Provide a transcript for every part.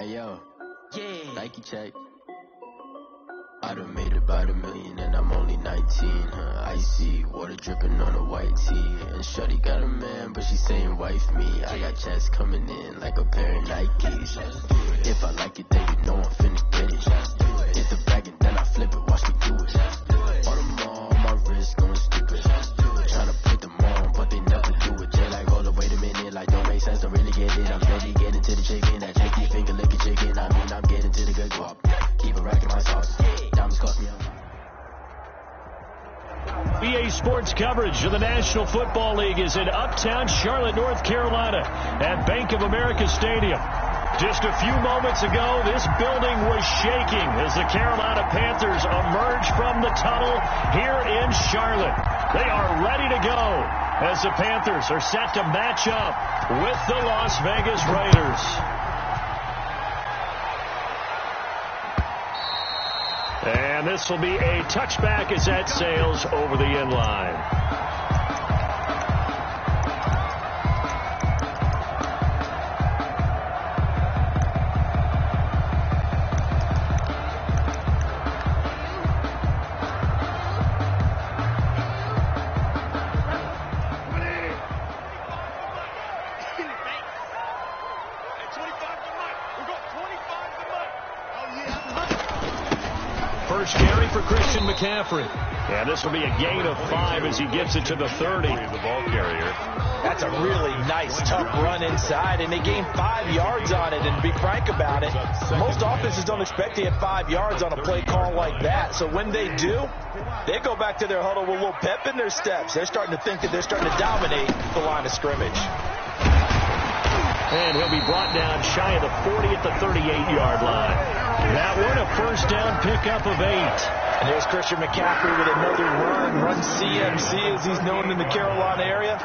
yo. Yeah. Nike check. I done made about $1 million and I'm only 19, icy, water dripping on a white tee. And shorty got a man, but she saying wife me. I got checks coming in like a pair of Nikes. If I like it, then you know I'm finna get it. Hit the bag and then I flip it, watch me do it. On the mall, my wrist going stupid. Tryna put them on, but they never do it. Jay like, hold up, wait a minute, like don't make sense, don't really get it. I'm steady getting to the chicken, that checky finger licking chicken. I mean, I'm getting to the good guap. Keep a rack in my sauce. Diamonds cost me a lot. EA Sports coverage of the National Football League is in uptown Charlotte, North Carolina at Bank of America Stadium. Just a few moments ago, this building was shaking as the Carolina Panthers emerge from the tunnel here in Charlotte. They are ready to go as the Panthers are set to match up with the Las Vegas Raiders. And this will be a touchback as that sails over the end line. First carry for Christian McCaffrey. And this will be a gain of 5 as he gets it to the 30. The ball carrier. That's a really nice, tough run inside, and they gained 5 yards on it. And to be frank about it, most offenses don't expect to get 5 yards on a play call like that. So when they do, they go back to their huddle with a little pep in their steps. They're starting to think that they're starting to dominate the line of scrimmage. And he'll be brought down shy of the 40 at the 38-yard line. That one a first down pickup of 8. And there's Christian McCaffrey with another run CMC as he's known in the Carolina area.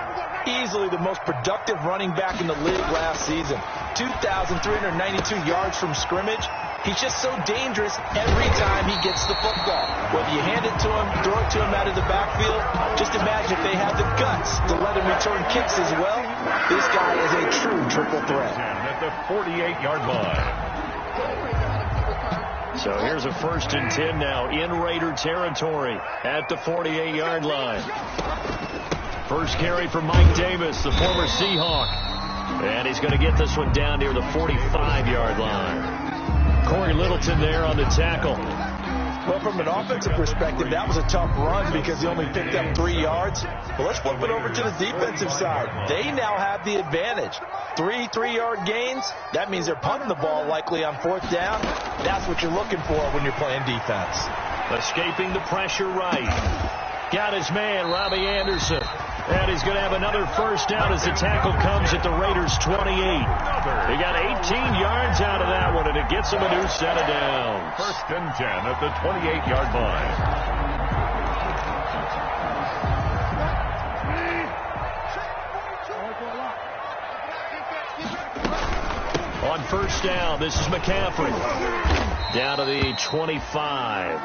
Easily the most productive running back in the league last season. 2,392 yards from scrimmage. He's just so dangerous every time he gets the football. Whether you hand it to him, throw it to him out of the backfield, just imagine if they have the guts to let him return kicks as well. This guy is a true triple threat. At the 48-yard line. So here's a 1st and 10 now in Raider territory at the 48-yard line. First carry for Mike Davis, the former Seahawk. And he's going to get this one down near the 45-yard line. Corey Littleton there on the tackle. Well, from an offensive perspective, that was a tough run because he only picked up 3 yards. But let's flip it over to the defensive side. They now have the advantage. 3 3-yard gains. That means they're punting the ball likely on 4th down. That's what you're looking for when you're playing defense. Escaping the pressure right. Got his man, Robbie Anderson. And he's going to have another first down as the tackle comes at the Raiders' 28. He got 18 yards out of that one, and it gets him a new set of downs. 1st and 10 at the 28-yard line. On first down, this is McCaffrey. Down to the 25.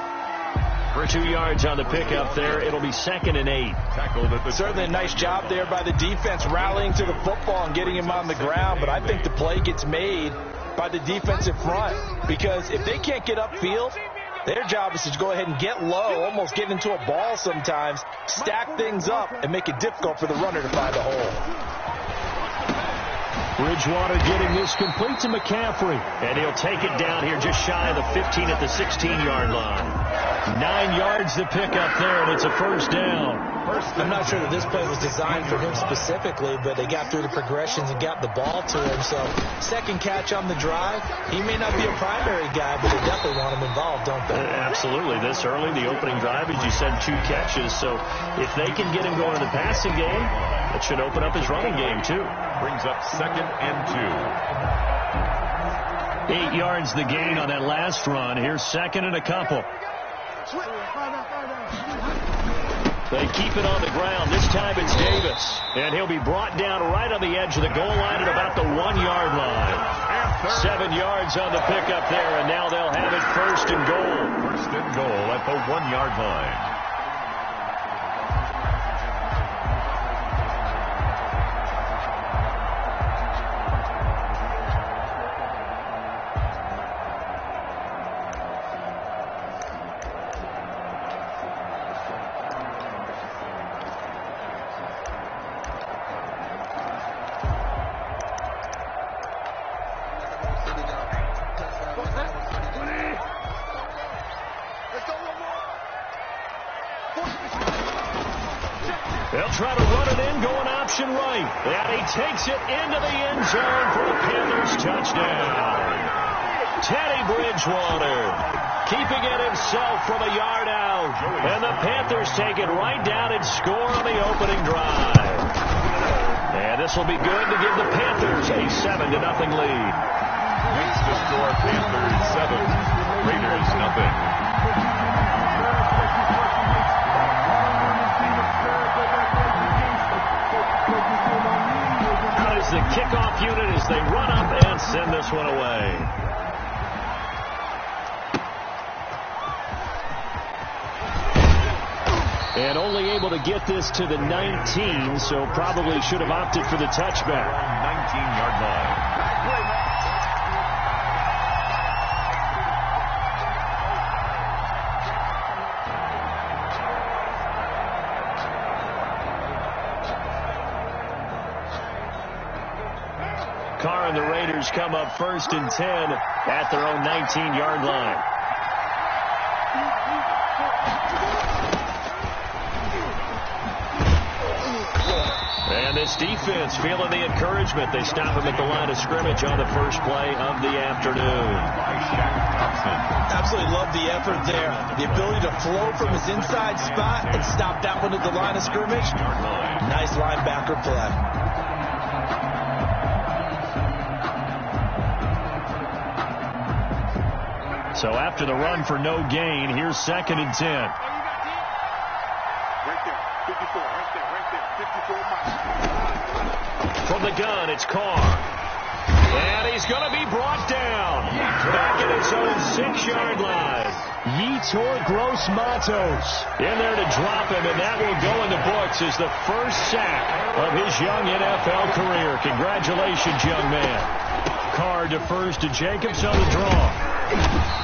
For 2 yards on the pickup there. It'll be 2nd and 8. Certainly a nice job there by the defense rallying to the football and getting him on the ground. But I think the play gets made by the defensive front. Because if they can't get upfield, their job is to go ahead and get low, almost get into a ball sometimes, stack things up, and make it difficult for the runner to find a hole. Bridgewater getting this complete to McCaffrey. And he'll take it down here just shy of the 15 at the 16-yard line. 9 yards to pick up there, and it's a first down. I'm not sure that this play was designed for him specifically, but they got through the progressions and got the ball to him. So, second catch on the drive. He may not be a primary guy, but they definitely want him involved, don't they? Absolutely. This early, the opening drive, as you said, 2 catches. So, if they can get him going in the passing game, it should open up his running game, too. Brings up 2nd and 2. 8 yards the gain on that last run. Here's 2nd and a couple. They keep it on the ground. This time it's Davis. And he'll be brought down right on the edge of the goal line at about the 1-yard line. 7 yards on the pickup there, and now they'll have it 1st and goal. 1st and goal at the 1-yard line. They'll try to run it in, going option right. And he takes it into the end zone for a Panthers touchdown. Teddy Bridgewater keeping it himself from a yard out. And the Panthers take it right down and score on the opening drive. And this will be good to give the Panthers a 7-0 lead. Makes the score Panthers 7, Raiders nothing. Out is the kickoff unit as they run up and send this one away. And only able to get this to the 19, so probably should have opted for the touchback. 19-yard line. Carr and the Raiders come up 1st and 10 at their own 19-yard line. And this defense feeling the encouragement. They stop him at the line of scrimmage on the first play of the afternoon. Absolutely love the effort there. The ability to flow from his inside spot and stop that one at the line of scrimmage. Nice linebacker play. So after the run for no gain, here's 2nd and 10. Right there, 54, right there, 54 miles. From the gun, it's Carr. And he's going to be brought down. Back at his own 6-yard line. Yetur Gross-Matos in there to drop him, and that will go in the books as the first sack of his young NFL career. Congratulations, young man. Carr defers to Jacobs on the draw.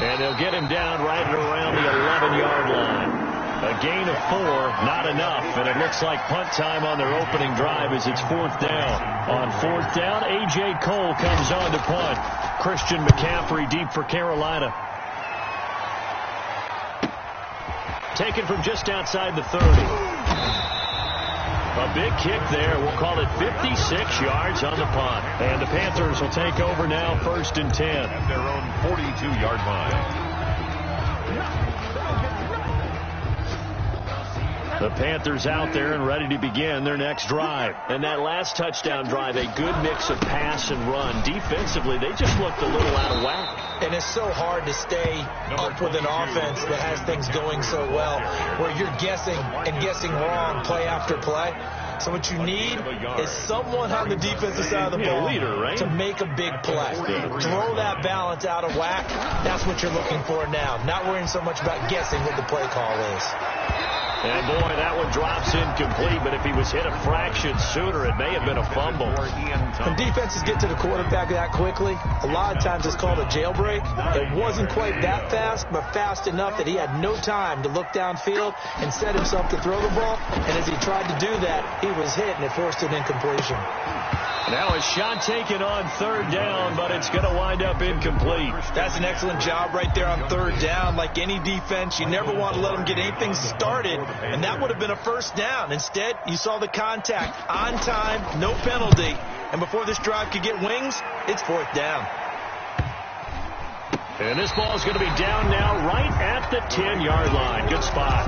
And they'll get him down right around the 11-yard line. A gain of 4, not enough, and it looks like punt time on their opening drive as it's 4th down. On 4th down, A.J. Cole comes on to punt. Christian McCaffrey deep for Carolina. Taken from just outside the 30. A big kick there. We'll call it 56 yards on the punt. And the Panthers will take over now 1st and 10. At their own 42-yard line. The Panthers out there and ready to begin their next drive. And that last touchdown drive, a good mix of pass and run. Defensively, they just looked a little out of whack. And it's so hard to stay up with an offense that has things going so well, where you're guessing and guessing wrong play after play. So what you need is someone on the defensive side of the ball to make a big play. Throw that balance out of whack. That's what you're looking for now. Not worrying so much about guessing what the play call is. And boy, that one drops incomplete, but if he was hit a fraction sooner, it may have been a fumble. When defenses get to the quarterback that quickly, a lot of times it's called a jailbreak. It wasn't quite that fast, but fast enough that he had no time to look downfield and set himself to throw the ball. And as he tried to do that, he was hit, and it forced an incompletion. Now a shot taken on 3rd down, but it's going to wind up incomplete. That's an excellent job right there on 3rd down. Like any defense, you never want to let them get anything started, and that would have been a 1st down. Instead, you saw the contact on time, no penalty, and before this drive could get wings, it's 4th down. And this ball is going to be down now right at the 10-yard line. Good spot.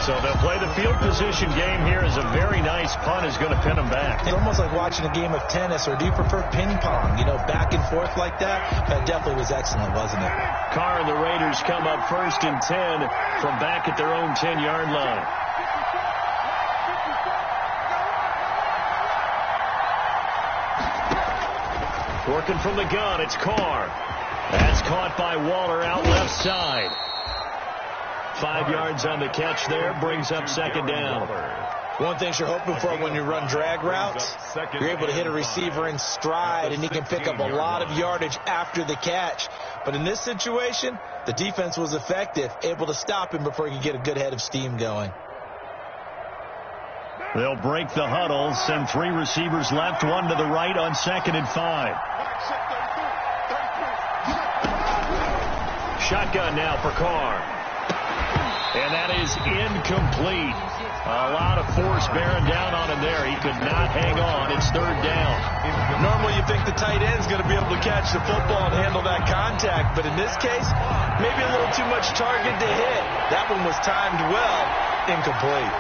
So they'll play the field position game here as a very nice punt is going to pin them back. It's almost like watching a game of tennis, or do you prefer ping pong? You know, back and forth like that? That definitely was excellent, wasn't it? Carr and the Raiders come up 1st and 10 from back at their own 10-yard line. Working from the gun, it's Carr. That's caught by Waller out left side. 5 yards on the catch there, brings up 2nd down. One thing you're hoping for when you run drag routes, you're able to hit a receiver in stride, and he can pick up a lot of yardage after the catch. But in this situation, the defense was effective, able to stop him before he could get a good head of steam going. They'll break the huddle, send 3 receivers left, 1 to the right on 2nd and 5. Shotgun now for Carr. And that is incomplete. A lot of force bearing down on him there. He could not hang on. It's third down. Normally you think the tight end's going to be able to catch the football and handle that contact, but in this case, maybe a little too much target to hit. That one was timed well, incomplete.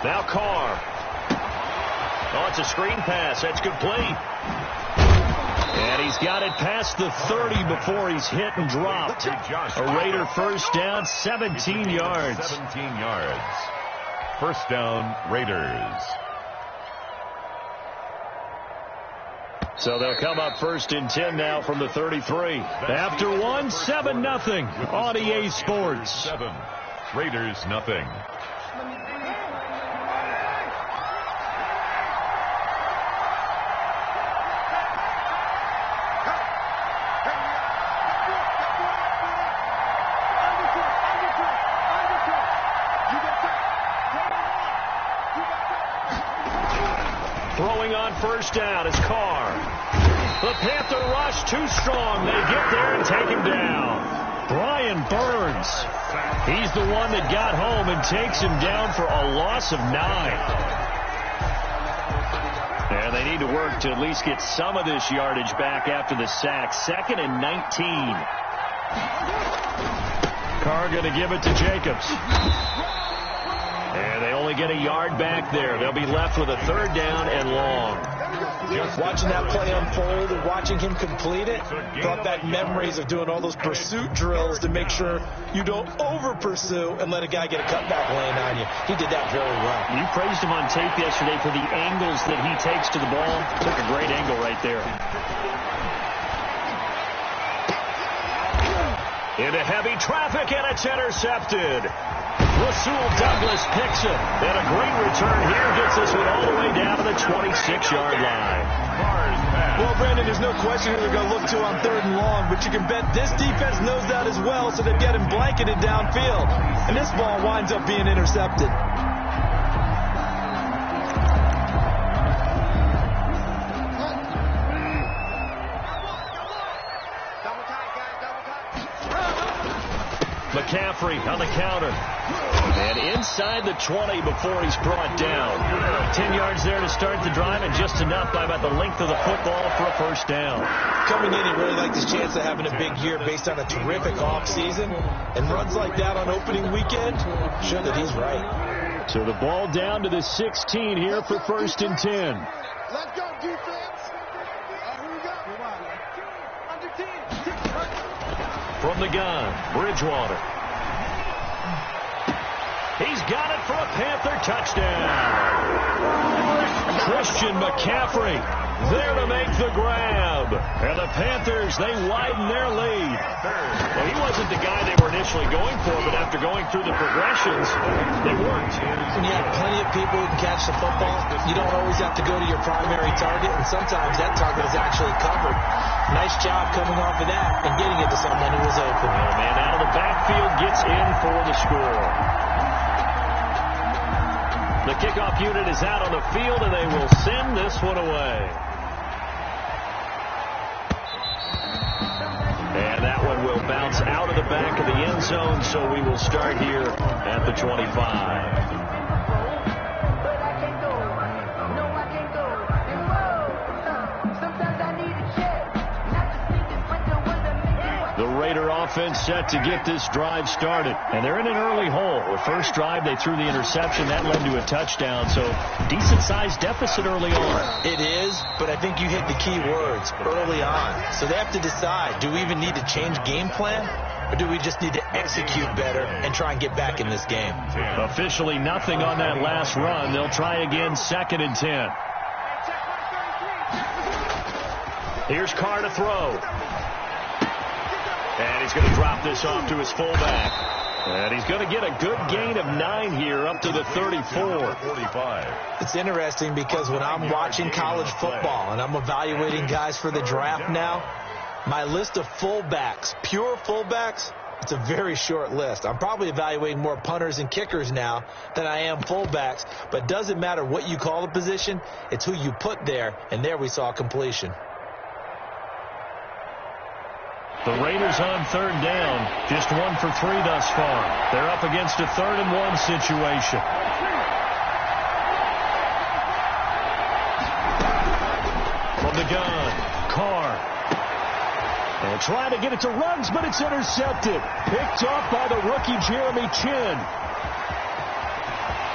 Now Carr. Oh, it's a screen pass. That's complete. And he's got it past the 30 before he's hit and dropped. A Raider first down, 17 yards. 17 yards. First down, Raiders. So they'll come up first and 10 now from the 33. After one, 7-0 on EA Sports. 7. Raiders nothing. Throwing on first down is Carr. The Panther rush too strong. They get there and take him down. Brian Burns. He's the one that got home and takes him down for a loss of 9. And they need to work to at least get some of this yardage back after the sack. 2nd and 19. Carr going to give it to Jacobs. And they only get a yard back there. They'll be left with a third down and long. Watching that play unfold and watching him complete it brought back memories of doing all those pursuit drills to make sure you don't over-pursue and let a guy get a cutback lane on you. He did that very well. You praised him on tape yesterday for the angles that he takes to the ball. Took a great angle right there. Into heavy traffic, and it's intercepted. Rasul Douglas picks it, and a great return here gets this one all the way down to the 26-yard line. Well, Brandon, there's no question who they're going to look to on 3rd and long, but you can bet this defense knows that as well, so they've got him blanketed downfield. And this ball winds up being intercepted. McCaffrey on the counter. And inside the 20 before he's brought down. 10 yards there to start the drive, and just enough by about the length of the football for a first down. Coming in, he really liked his chance of having a big year based on a terrific offseason. And runs like that on opening weekend show that he's right. So the ball down to the 16 here for first and 10. Let's go, defense. Here we go. Under 10. From the gun, Bridgewater. He's got it for a Panther touchdown. Christian McCaffrey there to make the grab. And the Panthers, they widen their lead. Well, he wasn't the guy they were initially going for, but after going through the progressions, they worked. When you have plenty of people who can catch the football, you don't always have to go to your primary target, and sometimes that target is actually covered. Nice job coming off of that and getting it to someone who was open. The man out of the backfield gets in for the score. The kickoff unit is out on the field, and they will send this one away. And that one will bounce out of the back of the end zone, so we will start here at the 25. The Raider offense set to get this drive started. And they're in an early hole. The first drive, they threw the interception. That led to a touchdown. So decent-sized deficit early on. It is, but I think you hit the key words, early on. So they have to decide, do we even need to change game plan? Or do we just need to execute better and try and get back in this game? Officially nothing on that last run. They'll try again, 2nd and 10. Here's Carr to throw. And he's going to drop this off to his fullback. And he's going to get a good gain of 9 here up to the 34. 45. It's interesting because when I'm watching college football and I'm evaluating guys for the draft now, my list of fullbacks, pure fullbacks, It's a very short list. I'm probably evaluating more punters and kickers now than I am fullbacks, but it doesn't matter what you call the position, it's who you put there, and there we saw completion. The Raiders on third down, just 1 for 3 thus far. They're up against a 3rd and 1 situation. From the gun, Carr. And trying to get it to Ruggs, but it's intercepted. Picked off by the rookie Jeremy Chin.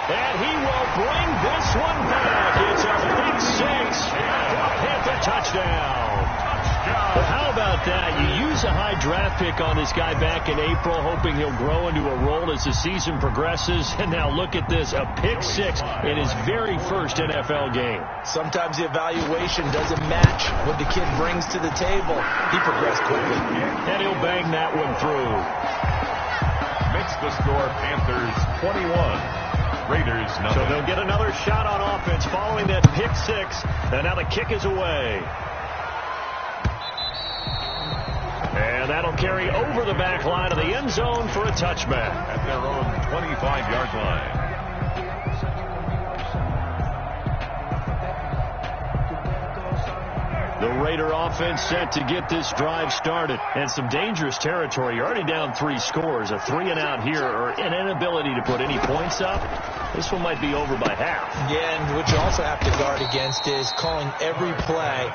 And he will bring this one back. It's a big 6 for a Panther touchdown. But how about that? You use a high draft pick on this guy back in April, hoping he'll grow into a role as the season progresses. And now look at this, a pick 6 in his very first NFL game. Sometimes the evaluation doesn't match what the kid brings to the table. He progressed quickly. And he'll bang that one through. Makes the score Panthers 21. Raiders nothing. So they'll get another shot on offense following that pick 6. And now the kick is away. And that'll carry over the back line of the end zone for a touchback. At their own 25-yard line. The Raider offense set to get this drive started. And some dangerous territory. You're already down 3 scores. A 3-and-out here or an inability to put any points up. This one might be over by half. Yeah, and what you also have to guard against is calling every play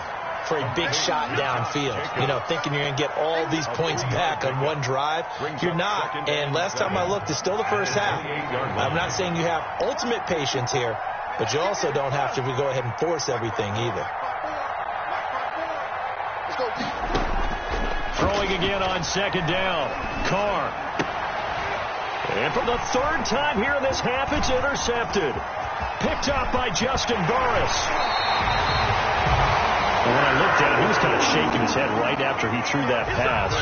for a big shot downfield. You know, thinking you're going to get all these points back on one drive. You're not. And last time I looked, it's still the first half. I'm not saying you have ultimate patience here, but you also don't have to go ahead and force everything either. Throwing again on 2nd down. Carr. And for the 3rd time here in this half, it's intercepted. Picked up by Justin Burris. And when I looked at it, he was kind of shaking his head right after he threw that pass.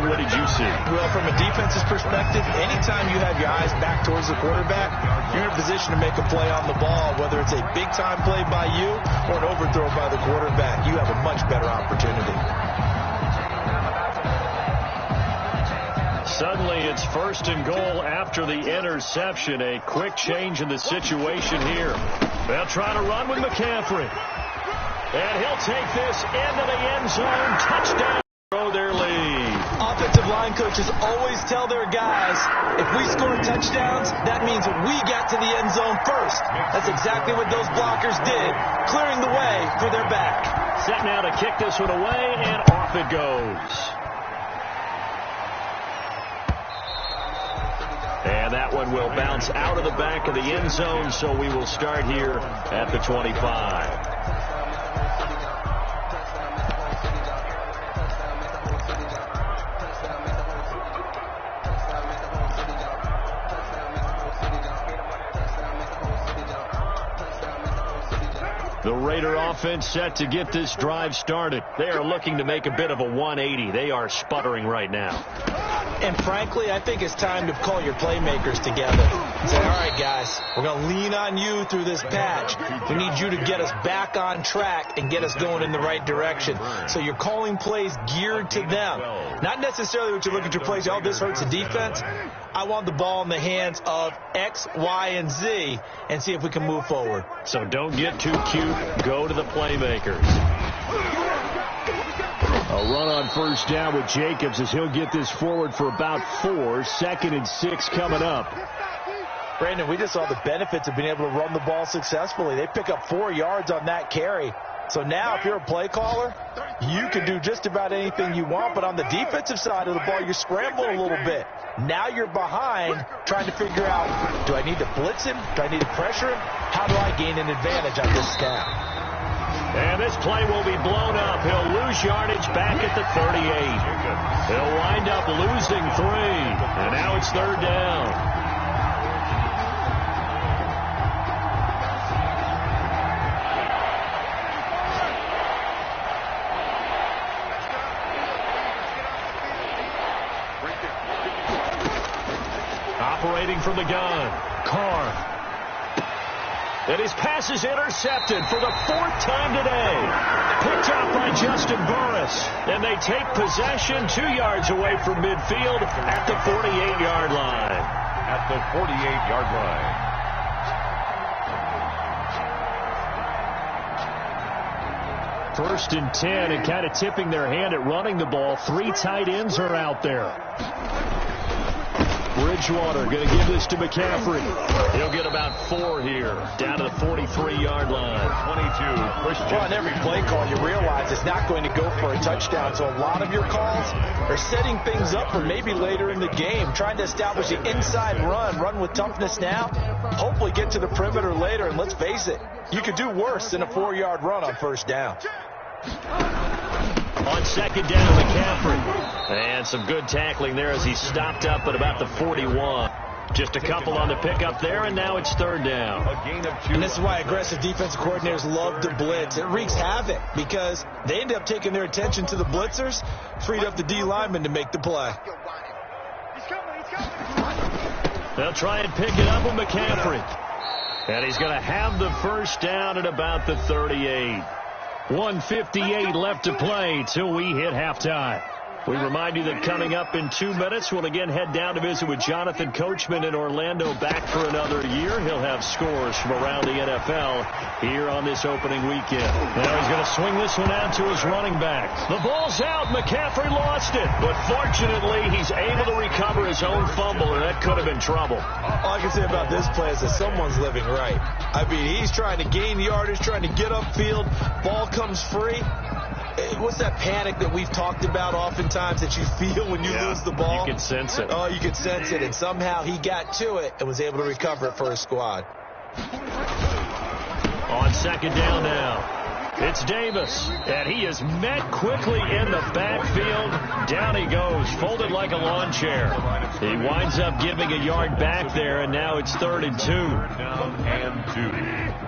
What did you see? Well, from a defense's perspective, anytime you have your eyes back towards the quarterback, you're in a position to make a play on the ball, whether it's a big-time play by you or an overthrow by the quarterback. You have a much better opportunity. Suddenly, it's 1st and goal after the interception. A quick change in the situation here. They'll try to run with McCaffrey. And he'll take this into the end zone. Touchdown. Throw their lead. Offensive line coaches always tell their guys, if we score touchdowns, that means we get to the end zone first. That's exactly what those blockers did, clearing the way for their back. Set now to kick this one away, and off it goes. And that one will bounce out of the back of the end zone, so we will start here at the 25. The Raider offense set to get this drive started. They are looking to make a bit of a 180. They are sputtering right now. And frankly, I think it's time to call your playmakers together. Say, all right, guys, we're going to lean on you through this patch. We need you to get us back on track and get us going in the right direction. So you're calling plays geared to them. Not necessarily what you look at your plays, oh, this hurts the defense. I want the ball in the hands of X, Y, and Z and see if we can move forward. So don't get too cute. Go to the playmakers. A run on 1st down with Jacobs as he'll get this forward for about 4. 2nd and 6 coming up. Brandon, we just saw the benefits of being able to run the ball successfully. They pick up 4 yards on that carry. So now if you're a play caller, you can do just about anything you want. But on the defensive side of the ball, you're scrambling a little bit. Now you're behind trying to figure out, do I need to blitz him? Do I need to pressure him? How do I gain an advantage on this snap? And this play will be blown up. He'll lose yardage back at the 38. He'll wind up losing 3. And now it's 3rd down. Operating from the gun, Carr. And his pass is intercepted for the 4th time today. Picked up by Justin Burris. And they take possession 2 yards away from midfield at the 48-yard line. At the 48-yard line. First and 10, and kind of tipping their hand at running the ball. 3 tight ends are out there. Bridgewater going to give this to McCaffrey. He'll get about 4 here, down to the 43-yard line. 22. Well, on every play call, you realize it's not going to go for a touchdown. So a lot of your calls are setting things up for maybe later in the game, trying to establish an inside run with toughness now, hopefully get to the perimeter later. And let's face it, you could do worse than a 4-yard run on first down. On second down, McCaffrey. And some good tackling there as he stopped up at about the 41. Just a couple on the pickup there, and now it's third down. A gain of 2. And this is why aggressive defensive coordinators love to blitz. It wreaks havoc because they end up taking their attention to the blitzers, freed up the D lineman to make the play. They'll try and pick it up with McCaffrey. And he's going to have the first down at about the 38. 1:58 left to play till we hit halftime. We remind you that coming up in 2 minutes, we'll again head down to visit with Jonathan Coachman in Orlando, back for another year. He'll have scores from around the NFL here on this opening weekend. Now he's going to swing this one out to his running back. The ball's out. McCaffrey lost it, but fortunately he's able to recover his own fumble, and that could have been trouble. All I can say about this play is that someone's living right. I mean, he's trying to gain yardage, trying to get upfield. Ball comes free. What's that panic that we've talked about oftentimes that you feel when you lose the ball? You can sense it. Oh, you can sense it. And somehow he got to it and was able to recover it for his squad. On second down now, it's Davis. And he is met quickly in the backfield. Down he goes, folded like a lawn chair. He winds up giving a yard back there, and now it's 3rd and 2. Down and 2.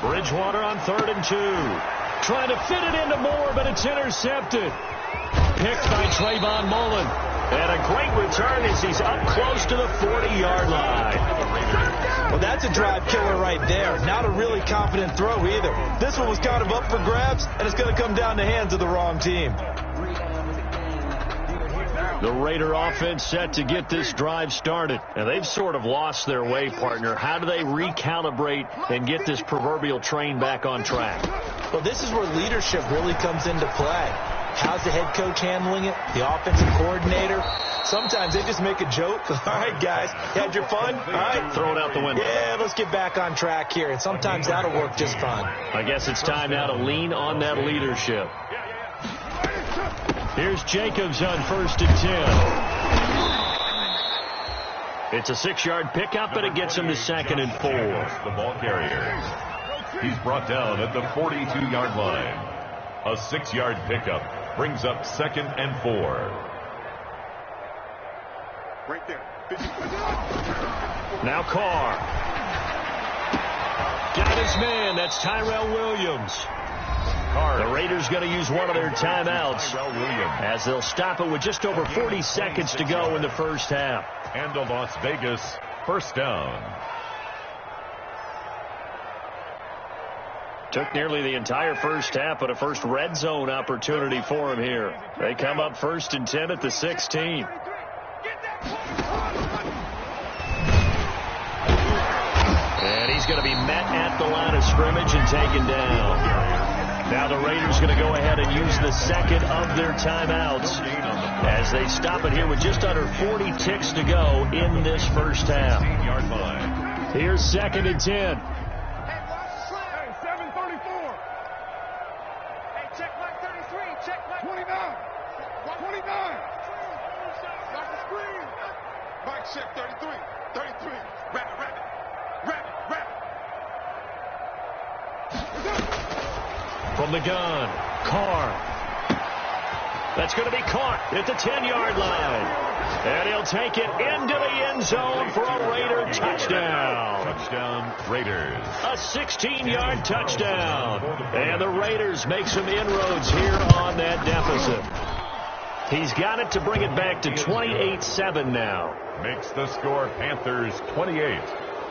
Bridgewater on 3rd and 2. Trying to fit it into Moore, but it's intercepted. Picked by Trayvon Mullen. And a great return as he's up close to the 40-yard line. Well, that's a drive killer right there. Not a really confident throw either. This one was kind of up for grabs, and it's going to come down the hands of the wrong team. The Raider offense set to get this drive started. And they've sort of lost their way, partner. How do they recalibrate and get this proverbial train back on track? Well, this is where leadership really comes into play. How's the head coach handling it? The offensive coordinator? Sometimes they just make a joke. All right, guys, you had your fun? All right. Throw it out the window. Yeah, let's get back on track here. And sometimes that'll work just fine. I guess it's time now to lean on that leadership. Here's Jacobs on 1st and 10. It's a 6-yard pickup, and it gets him to 2nd and 4. The ball carrier. He's brought down at the 42-yard line. A 6-yard pickup brings up 2nd and 4. Right there. Now Carr. Got his man. That's Tyrell Williams. The Raiders going to use one of their timeouts as they'll stop it with just over 40 seconds to go in the first half. And a Las Vegas first down. Took nearly the entire first half, but a first red zone opportunity for him here. They come up 1st and 10 at the 16. And he's going to be met at the line of scrimmage and taken down. Now the Raiders going to go ahead and use the second of their timeouts as they stop it here with just under 40 ticks to go in this first half. Here's 2nd and 10. Check 33. Rabbit. From the gun, Carr. That's going to be caught at the 10-yard line. And he'll take it into the end zone for a Raider touchdown. Touchdown, Raiders. A 16-yard touchdown. And the Raiders make some inroads here on that deficit. He's got it to bring it back to 28-7 now. Makes the score Panthers 28,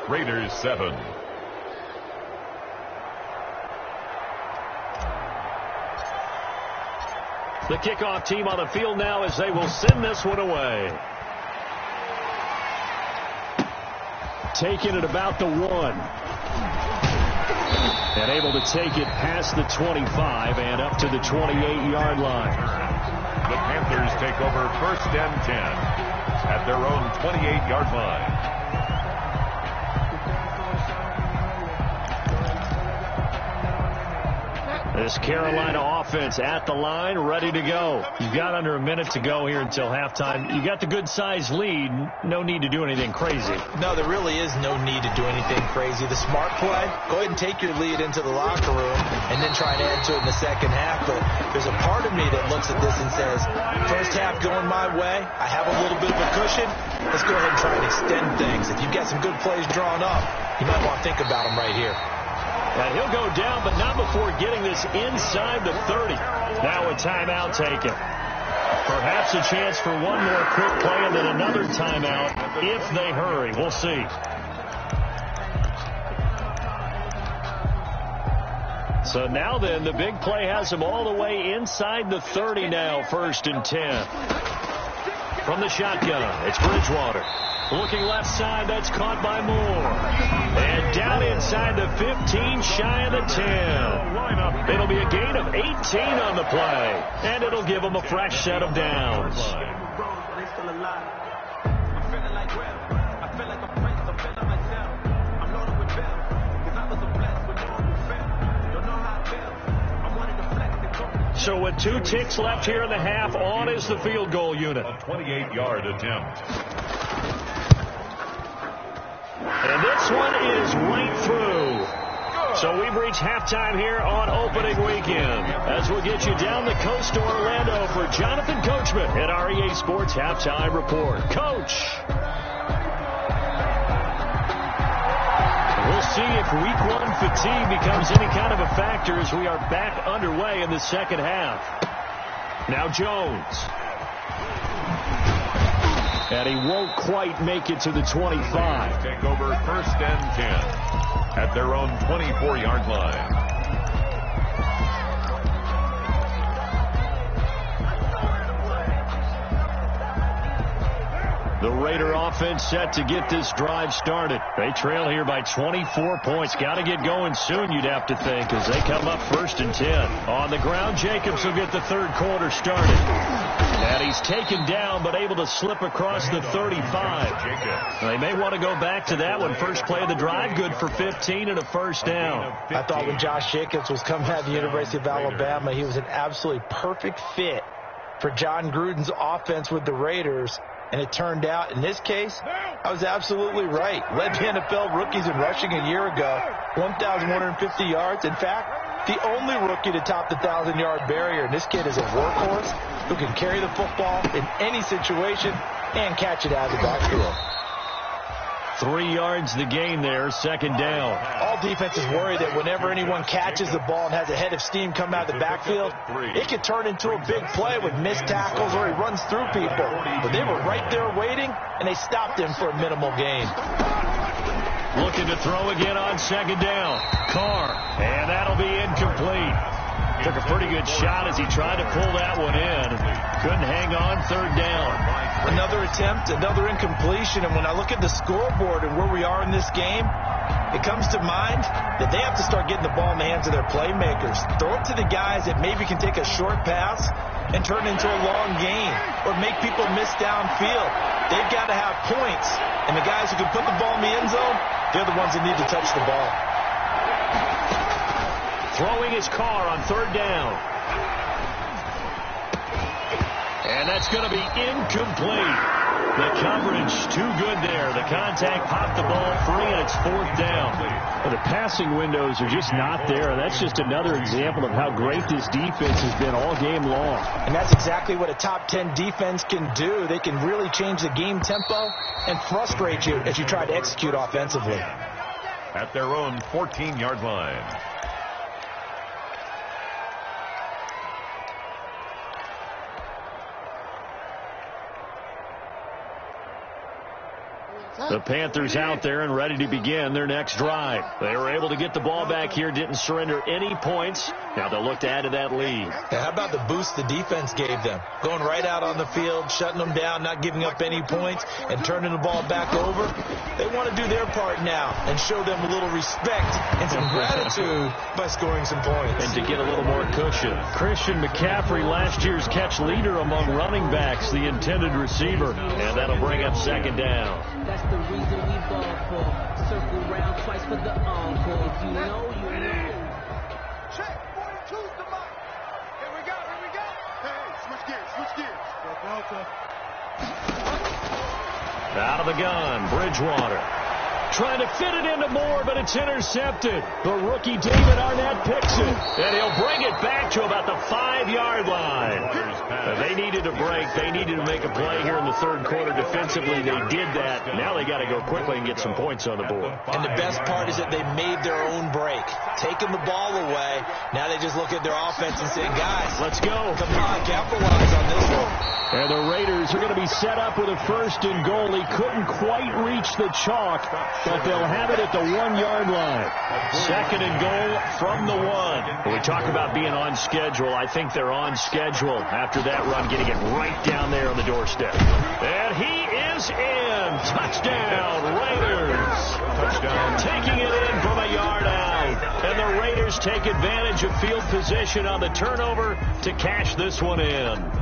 Raiders 7. The kickoff team on the field now as they will send this one away. Taking it about the 1. And able to take it past the 25 and up to the 28-yard line. The Panthers take over 1st and 10 at their own 28-yard line. This Carolina offense at the line, ready to go. You've got under a minute to go here until halftime. You got the good-sized lead. No need to do anything crazy. No, there really is no need to do anything crazy. The smart play, go ahead and take your lead into the locker room and then try and add to it in the second half. But there's a part of me that looks at this and says, first half going my way, I have a little bit of a cushion. Let's go ahead and try and extend things. If you've got some good plays drawn up, you might want to think about them right here. And he'll go down, but not before getting this inside the 30. Now a timeout taken. Perhaps a chance for one more quick play and then another timeout if they hurry. We'll see. So now then, the big play has him all the way inside the 30 now, 1st and 10. From the shotgun, it's Bridgewater. Looking left side, that's caught by Moore. And down inside the 15, shy of the 10. It'll be a gain of 18 on the play. And it'll give them a fresh set of downs. So with 2 ticks left here in the half, on is the field goal unit. A 28-yard attempt. And this one is right through. So we've reached halftime here on opening weekend. As we'll get you down the coast to Orlando for Jonathan Coachman at our EA Sports Halftime Report. Coach. We'll see if week 1 fatigue becomes any kind of a factor as we are back underway in the second half. Now Jones. And he won't quite make it to the 25. Take over 1st and 10 at their own 24-yard line. The Raider offense set to get this drive started. They trail here by 24 points. Got to get going soon, you'd have to think, as they come up 1st and 10. On the ground, Jacobs will get the 3rd quarter started. And he's taken down, but able to slip across the 35. They may want to go back to that one. First play of the drive, good for 15 and a 1st down. I thought when Josh Jacobs was coming out of the University of Alabama, he was an absolutely perfect fit for John Gruden's offense with the Raiders. And it turned out, in this case, I was absolutely right. Led the NFL rookies in rushing a year ago, 1,150 yards. In fact, the only rookie to top the 1,000-yard barrier. And this kid is a workhorse who can carry the football in any situation and catch it out of the backfield. 3 yards the gain there, 2nd down. All defenses worry that whenever anyone catches the ball and has a head of steam come out of the backfield, it could turn into a big play with missed tackles or he runs through people. But they were right there waiting, and they stopped him for a minimal gain. Looking to throw again on 2nd down. Carr, and that'll be incomplete. Took a pretty good shot as he tried to pull that one in. Couldn't hang on, 3rd down. Another attempt, another incompletion, and when I look at the scoreboard and where we are in this game, it comes to mind that they have to start getting the ball in the hands of their playmakers. Throw it to the guys that maybe can take a short pass and turn it into a long gain or make people miss downfield. They've got to have points, and the guys who can put the ball in the end zone, they're the ones that need to touch the ball. Throwing his Carr on 3rd down. And that's going to be incomplete. The coverage too good there. The contact popped the ball free, and it's 4th down. Well, the passing windows are just not there. And that's just another example of how great this defense has been all game long. And that's exactly what a top 10 defense can do. They can really change the game tempo and frustrate you as you try to execute offensively. At their own 14-yard line. The Panthers out there and ready to begin their next drive. They were able to get the ball back here, didn't surrender any points. Now they'll look to add to that lead. Yeah, how about the boost the defense gave them? Going right out on the field, shutting them down, not giving up any points, and turning the ball back over. They want to do their part now and show them a little respect and some gratitude by scoring some points. And to get a little more cushion. Christian McCaffrey, last year's catch leader among running backs, the intended receiver. And that'll bring up second down. That's the reason we ball for. Circle round twice for the encore. If you know, you know. Check. 42's the mark. Here we go. Hey, switch gears. Out of the gun, Bridgewater. Trying to fit it into Moore, but it's intercepted. The rookie David Arnett picks it, and he'll bring it back to about the 5-yard line. They needed a break. They needed to make a play here in the third quarter defensively. They did that. Now they got to go quickly and get some points on the board. And the best part is that they made their own break. Taking the ball away, now they just look at their offense and say, guys, let's go. Come on, capitalize on this one. And the Raiders are going to be set up with a first and goal. He couldn't quite reach the chalk, but they'll have it at the 1-yard line. Second and goal from the 1. When we talk about being on schedule, I think they're on schedule after that run, getting it right down there on the doorstep. And he is in. Touchdown, Raiders. Touchdown. Taking it in from a yard out. And the Raiders take advantage of field position on the turnover to cash this one in.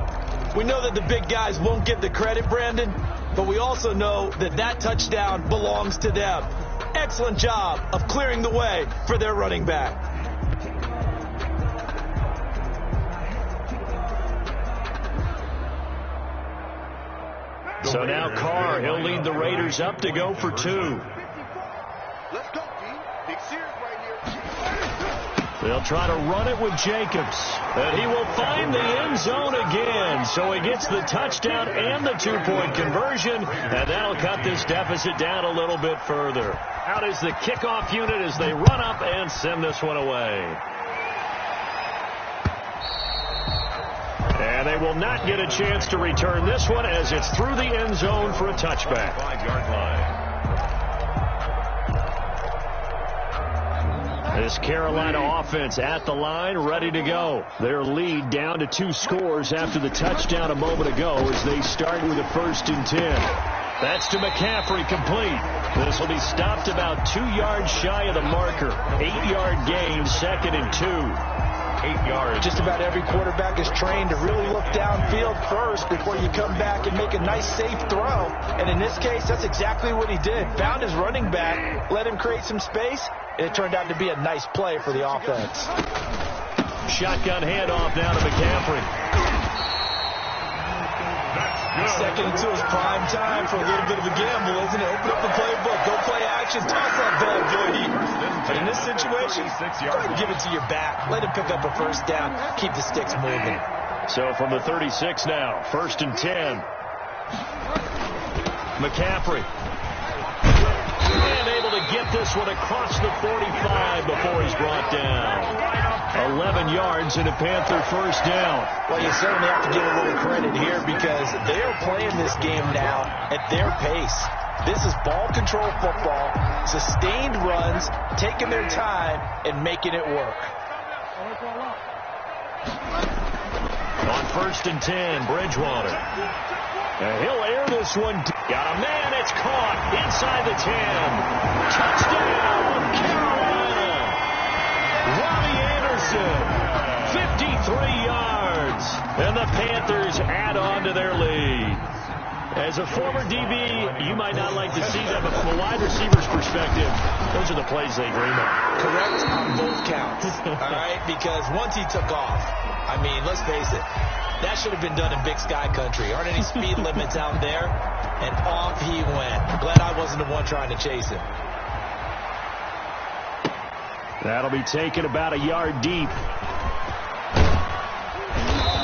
We know that the big guys won't get the credit, Brandon, but we also know that that touchdown belongs to them. Excellent job of clearing the way for their running back. So now Carr, he'll lead the Raiders up to go for 2. Let's go, team. Big series right here. They'll try to run it with Jacobs. And he will find the end zone again. So he gets the touchdown and the 2-point conversion. And that'll cut this deficit down a little bit further. Out is the kickoff unit as they run up and send this one away. And they will not get a chance to return this one as it's through the end zone for a touchback. 5-yard line. This Carolina offense at the line, ready to go. Their lead down to 2 scores after the touchdown a moment ago as they start with a 1st and 10. That's to McCaffrey, complete. This will be stopped about 2 yards shy of the marker. 8-yard gain, 2nd and 2. 8 yards. Just about every quarterback is trained to really look downfield first before you come back and make a nice, safe throw. And in this case, that's exactly what he did. Found his running back, let him create some space, and it turned out to be a nice play for the offense. Shotgun handoff now to McCaffrey. Second and 2 is prime time for a little bit of a gamble, isn't it? Open up the playbook, go play action, toss that ball, Joey. But in this situation, go ahead and give it to your back. Let him pick up a first down. Keep the sticks moving. So from the 36 now, 1st and 10. McCaffrey. And able to get this one across the 45 before he's brought down. 11 yards and a Panther first down. Well, you certainly have to give a little credit here because they are playing this game now at their pace. This is ball control football, sustained runs, taking their time, and making it work. On 1st and 10, Bridgewater. And he'll air this one. Got a man, it's caught inside the 10. Touchdown, Carolina. Robbie Anderson, 53 yards. And the Panthers add on to their lead. As a former DB, you might not like to see that, but from a wide receiver's perspective, those are the plays they dream of. Correct on both counts, all right? Because once he took off, I mean, let's face it, that should have been done in Big Sky country. Aren't any speed limits out there? And off he went. Glad I wasn't the one trying to chase him. That'll be taken about a yard deep.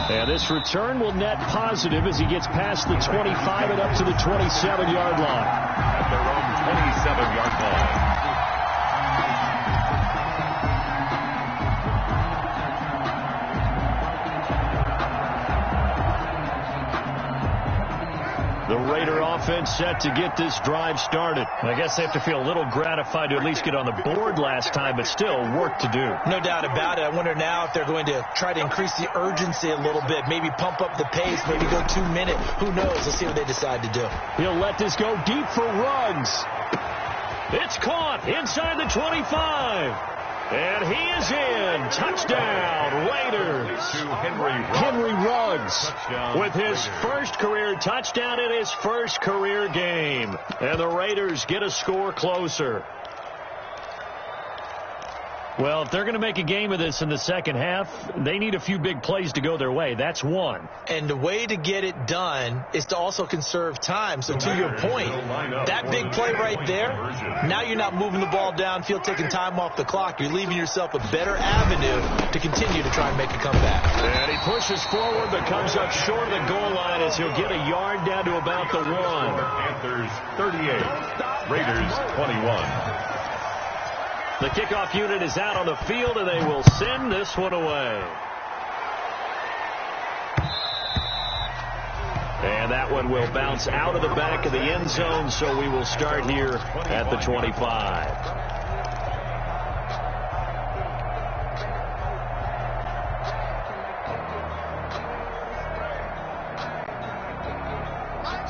And this return will net positive as he gets past the 25 and up to the 27-yard line. At their own 27-yard line. The Raider offense set to get this drive started. I guess they have to feel a little gratified to at least get on the board last time, but still work to do. No doubt about it. I wonder now if they're going to try to increase the urgency a little bit, maybe pump up the pace, maybe go 2 minutes. Who knows? Let's see what they decide to do. He'll let this go deep for Ruggs. It's caught inside the 25. And he is in. Touchdown, Raiders. To Henry Ruggs with his first career touchdown in his first career game. And the Raiders get a score closer. Well, if they're going to make a game of this in the second half, they need a few big plays to go their way. That's one. And the way to get it done is to also conserve time. So to your point, that big play right there, now you're not moving the ball downfield, taking time off the clock. You're leaving yourself a better avenue to continue to try and make a comeback. And he pushes forward but comes up short of the goal line as he'll get a yard down to about the 1. Panthers 38, Raiders 21. The kickoff unit is out on the field, and they will send this one away. And that one will bounce out of the back of the end zone, so we will start here at the 25.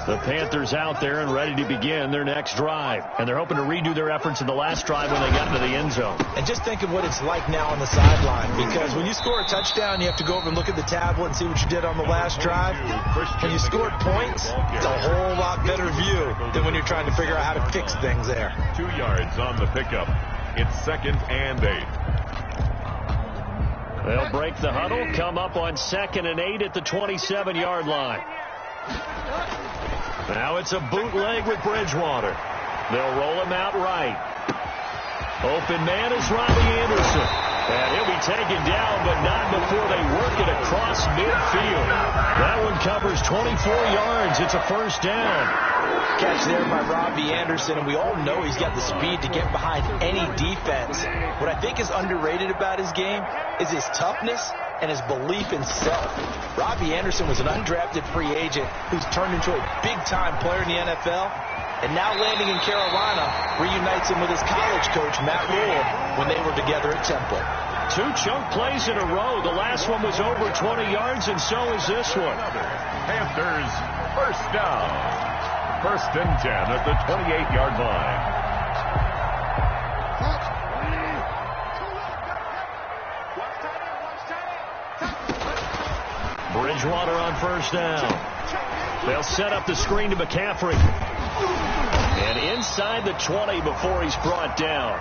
The Panthers out there and ready to begin their next drive. And they're hoping to redo their efforts in the last drive when they got into the end zone. And just think of what it's like now on the sideline. Because when you score a touchdown, you have to go over and look at the tablet and see what you did on the last drive. When you scored points, it's a whole lot better view than when you're trying to figure out how to fix things there. 2 yards on the pickup. It's 2nd and 8. They'll break the huddle, come up on 2nd and 8 at the 27-yard line. Now it's a bootleg with Bridgewater. They'll roll him out right. Open man is Robbie Anderson. And he'll be taken down, but not before they work it across midfield. That one covers 24 yards. It's a first down. Catch there by Robbie Anderson, and we all know he's got the speed to get behind any defense. What I think is underrated about his game is his toughness and his belief in self. Robbie Anderson was an undrafted free agent who's turned into a big-time player in the NFL, and now landing in Carolina reunites him with his college coach, Matt Rule, when they were together at Temple. 2 chunk plays in a row. The last one was over 20 yards, and so is this one. Panthers first down. 1st and 10 at the 28-yard line. Bridgewater on first down. They'll set up the screen to McCaffrey. And inside the 20 before he's brought down.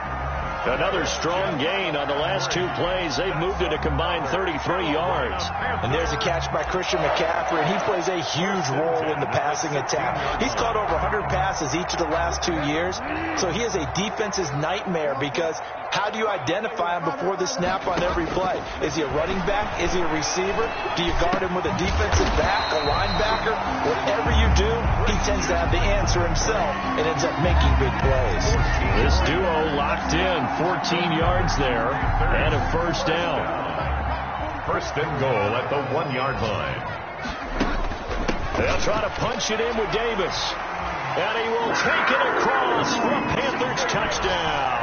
Another strong gain on the last 2 plays. They've moved it a combined 33 yards. And there's a catch by Christian McCaffrey, and he plays a huge role in the passing attack. He's caught over 100 passes each of the last 2 years, so he is a defense's nightmare because how do you identify him before the snap on every play? Is he a running back? Is he a receiver? Do you guard him with a defensive back, a linebacker? Whatever you do, he tends to have the answer himself and ends up making big plays. This duo locked in, 14 yards there, and a first down. 1st and goal at the 1-yard line. They'll try to punch it in with Davis. And he will take it across for a Panthers touchdown.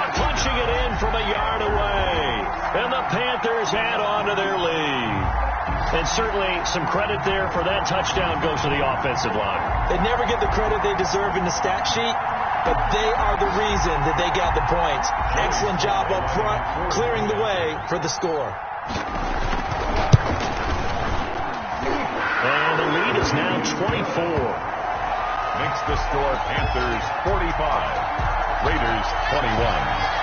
Punching it in from a yard away. And the Panthers add on to their lead. And certainly some credit there for that touchdown goes to the offensive line. They never get the credit they deserve in the stat sheet, but they are the reason that they got the points. Excellent job up front, clearing the way for the score. And the lead is now 24. Makes the score Panthers 45, Raiders 21.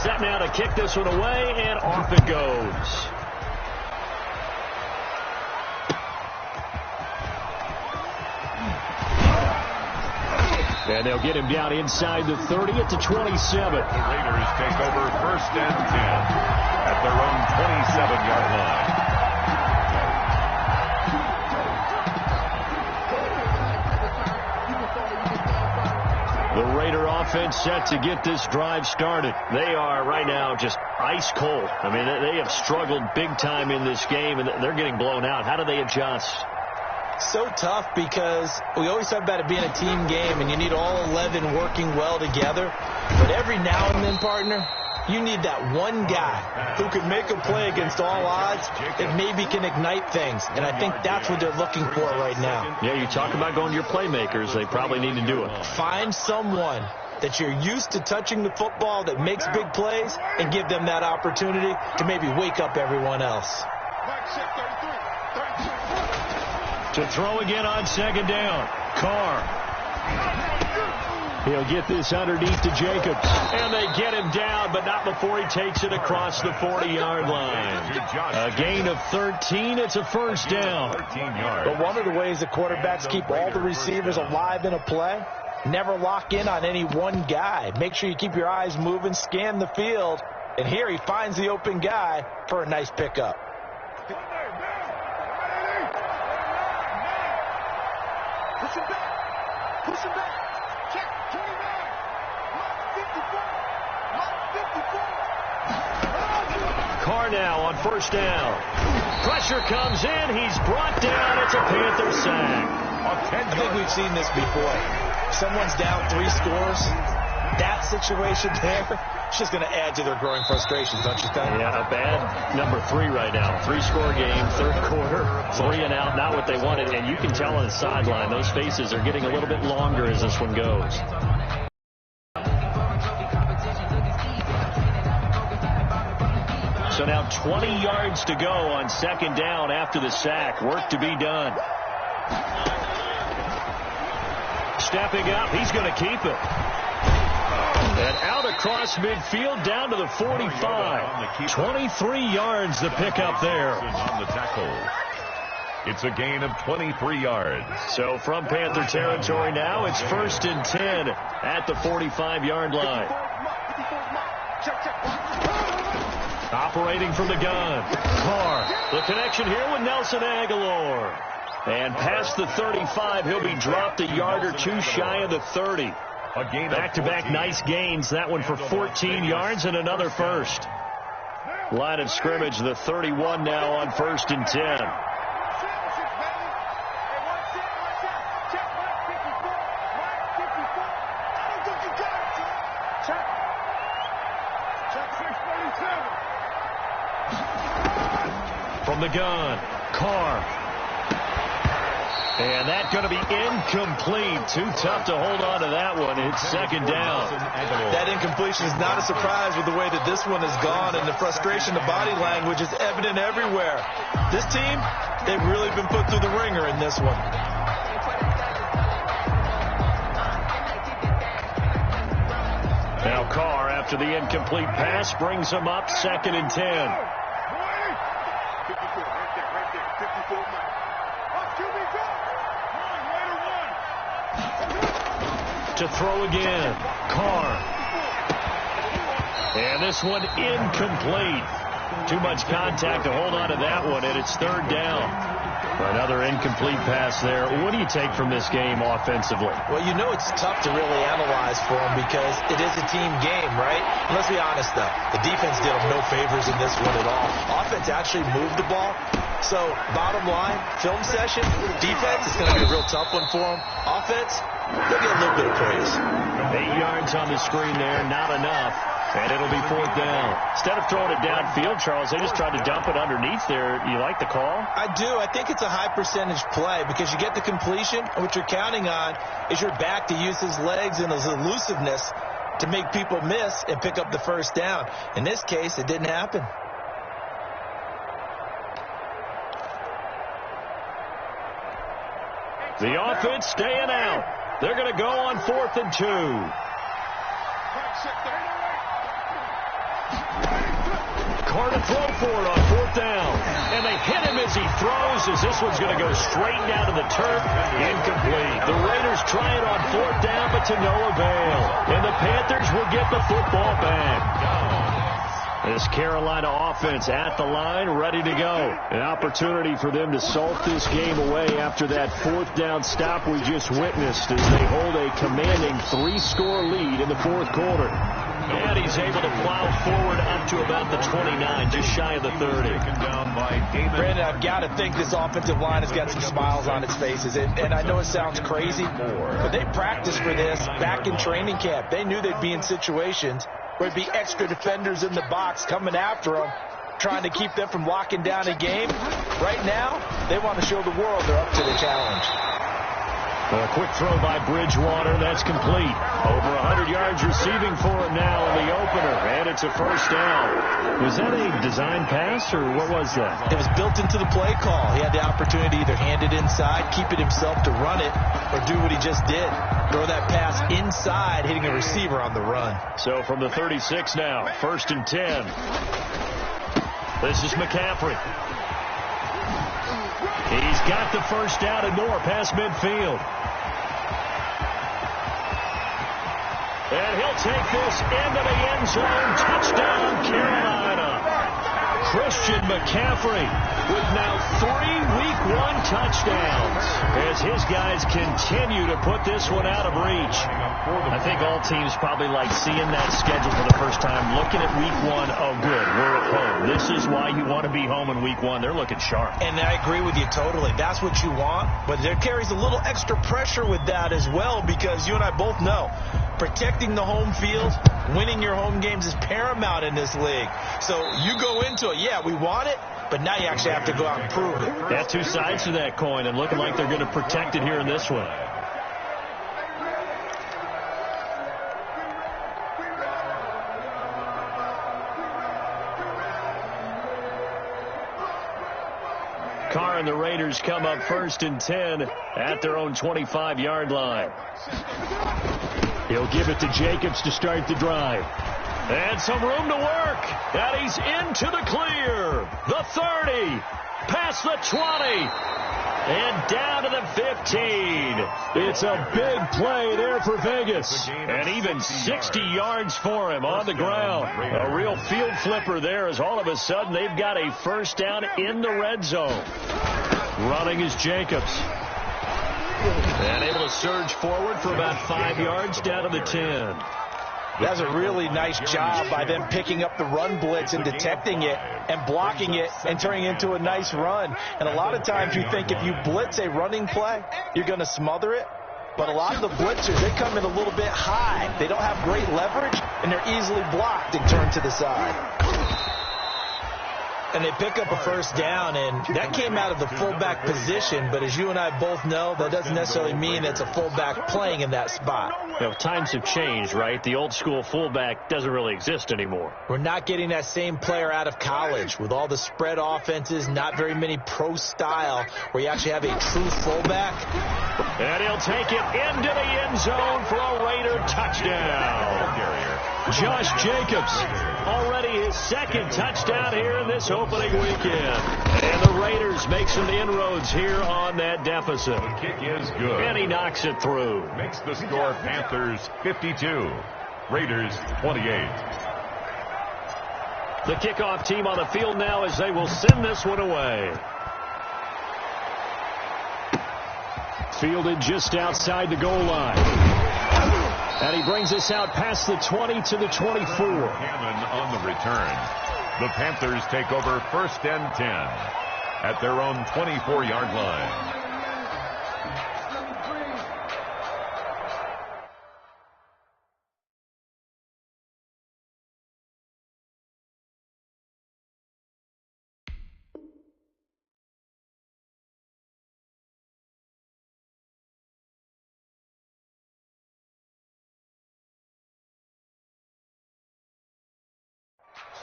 Set now to kick this one away, and off it goes. And they'll get him down inside the 30 at the 27. The Raiders take over 1st and 10 at their own 27-yard line. The Raider offense set to get this drive started. They are right now just ice cold. I mean, they have struggled big time in this game, and they're getting blown out. How do they adjust? So tough because we always talk about it being a team game, and you need all 11 working well together. But every now and then, partner, you need that one guy who can make a play against all odds that maybe can ignite things. And I think that's what they're looking for right now. Yeah, you talk about going to your playmakers. They probably need to do it. Find someone that you're used to touching the football that makes big plays and give them that opportunity to maybe wake up everyone else. To throw again on 2nd down. Carr. He'll get this underneath to Jacobs. And they get him down, but not before he takes it across the 40-yard line. A gain of 13. It's a 1st down. 13 yards. But one of the ways the quarterbacks keep all the receivers alive in a play, never lock in on any one guy. Make sure you keep your eyes moving, scan the field. And here he finds the open guy for a nice pickup. Push him back. Push him back. Check 29. Mark 54. Mark 54. Carr now on 1st down. Pressure comes in. He's brought down. It's a Panther sack. I think we've seen this before. Someone's down 3 scores. That situation there, it's just going to add to their growing frustrations, don't you think? Yeah, a bad number 3 right now. 3-score game, 3rd quarter, 3 and out, not what they wanted. And you can tell on the sideline, those faces are getting a little bit longer as this one goes. So now 20 yards to go on 2nd down after the sack. Work to be done. Stepping up, he's going to keep it. And out across midfield down to the 45. 23 yards the pickup there. On the tackle. It's a gain of 23 yards. So from Panther territory now, it's 1st and 10 at the 45-yard line. Operating from the gun. Carr. The connection here with Nelson Aguilar. And past the 35, he'll be dropped a yard or 2 shy of the 30. Back-to-back nice gains. That one for 14 yards and another 1st. Line of scrimmage, the 31 now on 1st and 10. From the gun, Carr. And that's going to be incomplete. Too tough to hold on to that one. It's 2nd down. That incompletion is not a surprise with the way that this one has gone, and the frustration, the body language is evident everywhere. This team, they've really been put through the ringer in this one. Now Carr, after the incomplete pass, brings him up 2nd and 10. To throw again, Carr. And this one incomplete. Too much contact to hold on to that one, and it's 3rd down. Another incomplete pass there. What do you take from this game offensively? Well, you know it's tough to really analyze for them because it is a team game, right? And let's be honest, though. The defense did them no favors in this one at all. Offense actually moved the ball. So, bottom line, film session, defense is going to be a real tough one for them. Offense, they'll get a little bit of praise. 8 yards on the screen there, not enough. And it'll be 4th down. Instead of throwing it downfield, Charles, they just tried to dump it underneath there. You like the call? I do. I think it's a high percentage play because you get the completion, and what you're counting on is your back to use his legs and his elusiveness to make people miss and pick up the 1st down. In this case, it didn't happen. The offense staying out. They're going to go on 4th and 2. car to throw for it on 4th down. And they hit him as he throws, as this one's going to go straight down to the turf. Incomplete. The Raiders try it on 4th down, but to no avail. And the Panthers will get the football back. This Carolina offense at the line, ready to go. An opportunity for them to salt this game away after that 4th down stop we just witnessed as they hold a commanding 3-score lead in the 4th quarter. And he's able to plow forward up to about the 29, just shy of the 30. Brandon, I've got to think this offensive line has got some smiles on its faces. And I know it sounds crazy, but they practiced for this back in training camp. They knew they'd be in situations where there'd be extra defenders in the box coming after them, trying to keep them from locking down a game. Right now, they want to show the world they're up to the challenge. A quick throw by Bridgewater. That's complete. Over 100 yards receiving for him now in the opener. And it's a 1st down. Was that a design pass, or what was that? It was built into the play call. He had the opportunity to either hand it inside, keep it himself to run it, or do what he just did. Throw that pass inside, hitting a receiver on the run. So from the 36 now, 1st and 10. This is McCaffrey. He's got the 1st down and more past midfield. And he'll take this into the end zone. Touchdown, Carolina. Christian McCaffrey with now 3 Week 1 touchdowns as his guys continue to put this one out of reach. I think all teams probably like seeing that schedule for the first time, looking at Week 1. Oh, good, we're at home. This is why you want to be home in Week 1. They're looking sharp. And I agree with you totally. That's what you want. But there carries a little extra pressure with that as well, because you and I both know protecting the home field, winning your home games is paramount in this league. So you go into it, yeah, we want it, but now you actually have to go out and prove it. Got 2 sides to that coin, and looking like they're going to protect it here in this one. Carr and the Raiders come up 1st and 10 at their own 25-yard line. He'll give it to Jacobs to start the drive. And some room to work. And he's into the clear. The 30. Past the 20. And down to the 15. It's a big play there for Vegas. And even 60 yards for him on the ground. A real field flipper there, as all of a sudden they've got a 1st down in the red zone. Running is Jacobs. And able to surge forward for about 5 yards down to the 10. That's a really nice job by them picking up the run blitz and detecting it and blocking it and turning it into a nice run. And a lot of times you think if you blitz a running play, you're going to smother it. But a lot of the blitzers, they come in a little bit high. They don't have great leverage, and they're easily blocked and turned to the side. And they pick up a 1st down, and that came out of the fullback position. But as you and I both know, that doesn't necessarily mean it's a fullback playing in that spot. You know, times have changed, right? The old school fullback doesn't really exist anymore. We're not getting that same player out of college with all the spread offenses, not very many pro style where you actually have a true fullback. And he'll take it into the end zone for a Raider touchdown. Josh Jacobs, already his 2nd touchdown here in this opening weekend. And the Raiders make some inroads here on that deficit. The kick is good. And he knocks it through. Makes the score Panthers 52, Raiders 28. The kickoff team on the field now as they will send this one away. Fielded just outside the goal line. And he brings us out past the 20 to the 24. Hammond on the return. The Panthers take over 1st and 10 at their own 24-yard line.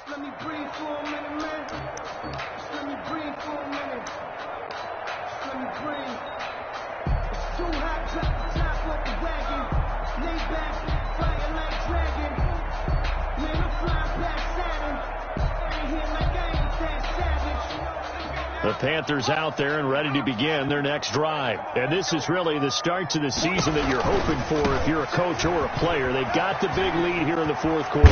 Let me breathe for a minute, man. Just let me breathe for a minute. Just let me breathe. It's too hot, drop the top off the wagon. Lay back, fire like dragon. Man, I'm flying past Saturn. I ain't here like The Panthers out there and ready to begin their next drive. And this is really the start to the season that you're hoping for if you're a coach or a player. They've got the big lead here in the fourth quarter,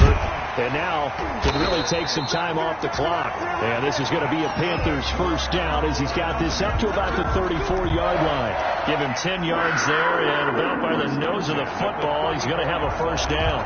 and now can really take some time off the clock. And this is going to be a Panthers first down as he's got this up to about the 34-yard line. Give him 10 yards there, and about by the nose of the football, he's going to have a first down.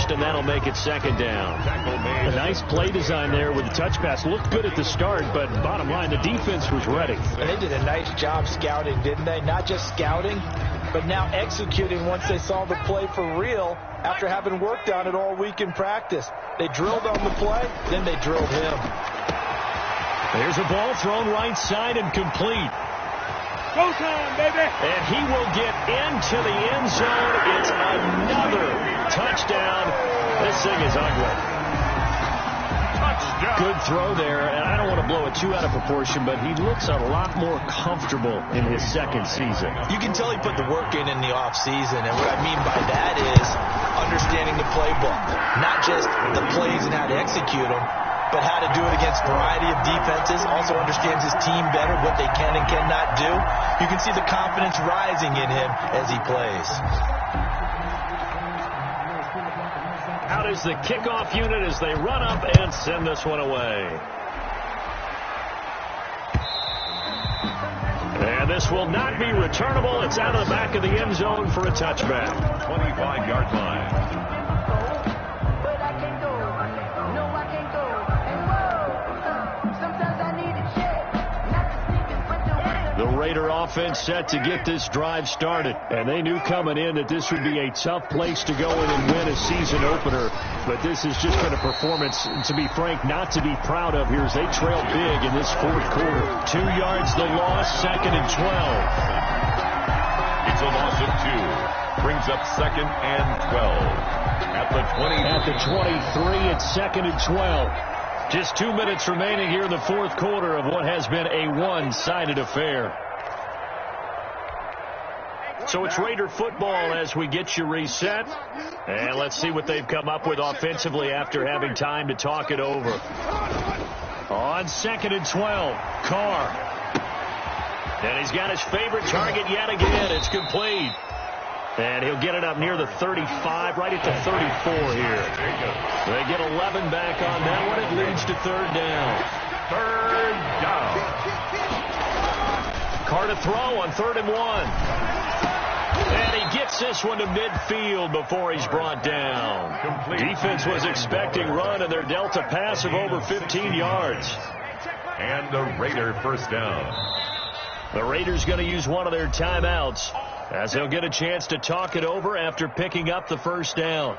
And that'll make it second down. A nice play design there with the touch pass. Looked good at the start, but bottom line, the defense was ready. And they did a nice job scouting, didn't they? Not just scouting, but now executing once they saw the play for real after having worked on it all week in practice. They drilled on the play, then they drilled him. There's a ball thrown right side and complete. Go time, baby! And he will get into the end zone. It's another touchdown. This thing is ugly. Touchdown. Good throw there, and I don't want to blow it too out of proportion, but he looks a lot more comfortable in his second season. You can tell he put the work in the offseason, and what I mean by that is understanding the playbook. Not just the plays and how to execute them, but how to do it against a variety of defenses. Also understands his team better, what they can and cannot do. You can see the confidence rising in him as he plays. Out is the kickoff unit as they run up and send this one away. And this will not be returnable. It's out of the back of the end zone for a touchback. 25-yard line. The Raider offense set to get this drive started. And they knew coming in that this would be a tough place to go in and win a season opener. But this has just been a performance, to be frank, not to be proud of here as they trail big in this fourth quarter. 2 yards the loss, second and 12. It's a loss of 2. Brings up second and 12. At the 20. At the 23, it's second and 12. Just 2 minutes remaining here in the fourth quarter of what has been a one-sided affair. So it's Raider football as we get you reset. And let's see what they've come up with offensively after having time to talk it over. On second and 12, Carr. And he's got his favorite target yet again. It's complete. And he'll get it up near the 35, right at the 34 here. They get 11 back on that one. It leads to third down. Third down. Carr to throw on 3rd and 1. And he gets this one to midfield before he's brought down. Defense was expecting run, and they're dealt a pass of over 15 yards. And the Raider first down. The Raiders going to use one of their timeouts, as they'll get a chance to talk it over after picking up the first down.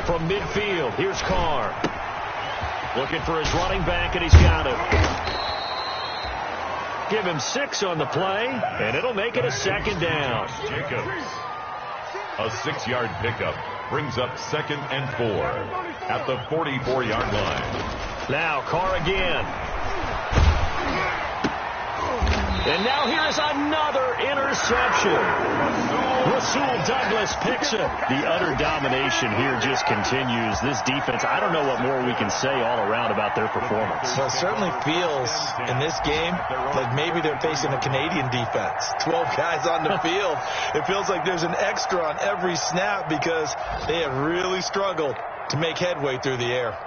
From midfield, here's Carr. Looking for his running back, and he's got it. Give him 6 on the play, and it'll make it a second down. Jacobs. A 6-yard pickup brings up second and 4 at the 44-yard line. Now Carr again. And now here's another interception. Rasul Douglas picks it. The utter domination here just continues. This defense, I don't know what more we can say all around about their performance. Well, it certainly feels in this game like maybe they're facing a Canadian defense. 12 guys on the field. It feels like there's an extra on every snap because they have really struggled to make headway through the air.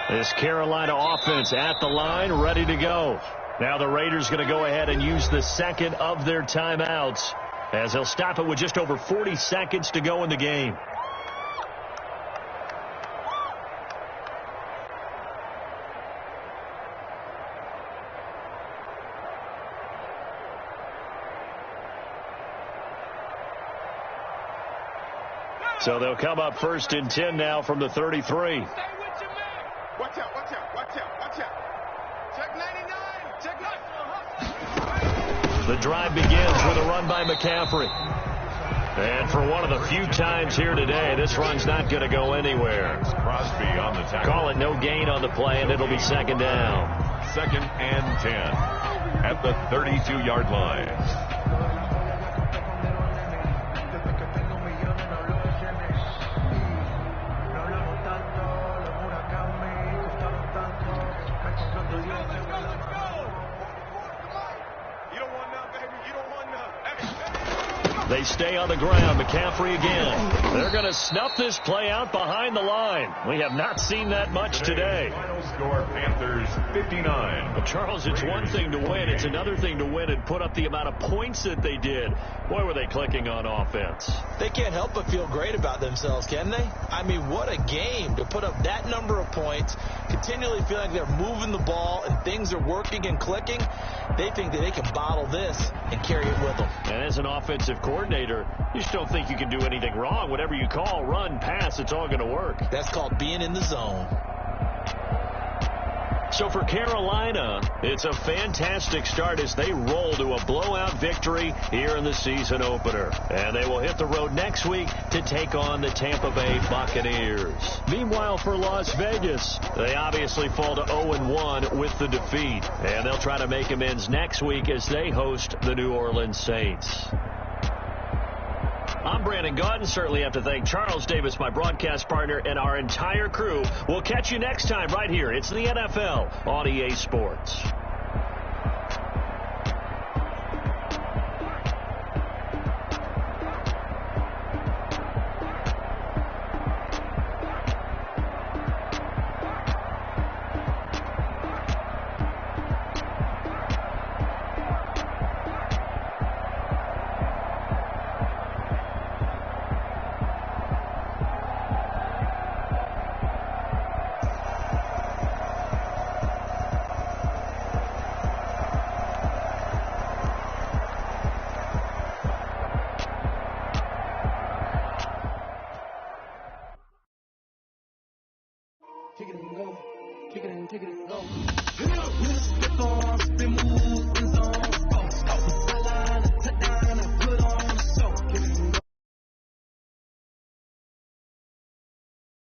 This Carolina offense at the line, ready to go. Now the Raiders going to go ahead and use the second of their timeouts, as they'll stop it with just over 40 seconds to go in the game. So they'll come up 1st and 10 now from the 33. Watch out, watch out, watch out, watch out. Check 99, check 99. drive begins with a run by McCaffrey. And for one of the few times here today, this run's not going to go anywhere. Crosby on the tackle. Call it no gain on the play, and it'll be second down. 2nd and 10 at the 32-yard line. They stay on the ground. McCaffrey again. They're going to snuff this play out behind the line. We have not seen that much today. Final score, Panthers 59. But Charles, it's one thing to win. It's another thing to win and put up the amount of points that they did. Boy, were they clicking on offense. They can't help but feel great about themselves, can they? I mean, what a game to put up that number of points, continually feel like they're moving the ball and things are working and clicking. They think that they can bottle this and carry it with them. And as an offensive coordinator, you just don't think you can do anything wrong. Whatever you call, run, pass, it's all going to work. That's called being in the zone. So for Carolina, it's a fantastic start as they roll to a blowout victory here in the season opener. And they will hit the road next week to take on the Tampa Bay Buccaneers. Meanwhile, for Las Vegas, they obviously fall to 0-1 with the defeat. And they'll try to make amends next week as they host the New Orleans Saints. I'm Brandon Gaudin. Certainly have to thank Charles Davis, my broadcast partner, and our entire crew. We'll catch you next time right here. It's the NFL on EA Sports. Kick it and go. Kick it and go. With a stiff arm.